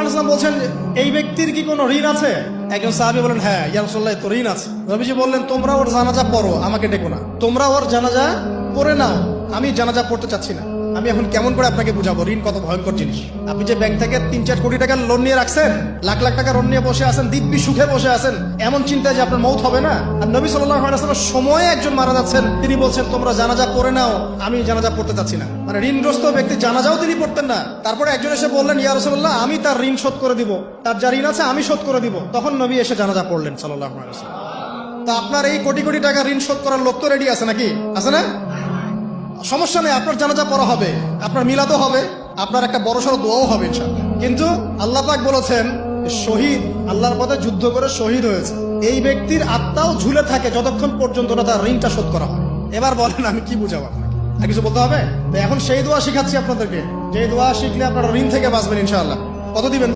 সাল্লাল্লাহু বলছেন এই ব্যক্তির কি কোনো ঋণ আছে? একজন সাহাবী বলেন হ্যাঁ ইয়া রাসূলুল্লাহ তো ঋণ আছে। নবীজি বললেন তোমরা ওর জানাজা পড়ো, আমাকে ডেকো না, তোমরা ওর জানাজা পড়ে নাও, আমি জানাজা পড়তে চাচ্ছি না। আমি এখন কেমন করে আপনাকে বুঝাবো ঋণ কত ভয়ঙ্কর জিনিস। আপনি যে ব্যাংক থেকে 3-4 কোটি টাকার লোন নিয়ে রাখছেন, লাখ লাখ টাকা লোন নিয়ে বসে আছেন, দিব্যি সুখে বসে আছেন, এমন চিন্তায় যে আপনার মৌত হবে না। আর নবী সাল্লাল্লাহু আলাইহি ওয়াসাল্লাম সময়ে একজন মারা যাচ্ছেন, তিনি বলছেন তোমরা জানাজা পড়ে নাও, আমি জানাজা পড়তে চাচ্ছি না। মানে ঋণগ্রস্ত ব্যক্তি জানাজাও তিনি পড়তেন না। তারপরে একজন এসে বললেন ইয়া রাসূলুল্লাহ আমি তার ঋণ শোধ করে দিব, তার যা ঋণ আছে আমি শোধ করে দিব। তখন নবী এসে জানাজা পড়লেন সাল্লাল্লাহু আলাইহি ওয়াসাল্লাম। তা আপনার এই কোটি কোটি টাকা ঋণ শোধ করার লোক তো রেডি আছে নাকি? আছে না? সমস্যা নেই, আপনার জানাজা পড়া হবে, আপনার মিলাদও হবে, আপনার একটা বড়সড় দোয়াও হবে ইনশাআল্লাহ। কিন্তু আল্লাহ পাক বলেছেন শহীদ আল্লাহর পথে যুদ্ধ করে শহীদ হয়েছে, এই ব্যক্তির আত্মাও ঝুলে থাকে যতক্ষণ পর্যন্ত না তার ঋণটা শোধ করা হয়। এবার বলেন আমি কি বুঝাবো আপনাকে? আর কিছু বলতে হবে? এখন সেই দোয়া শিখাচ্ছি আপনাদেরকে, যে দোয়া শিখলে আপনারা ঋণ থেকে বাঁচবেন ইনশাআল্লাহ। কত দিবেন?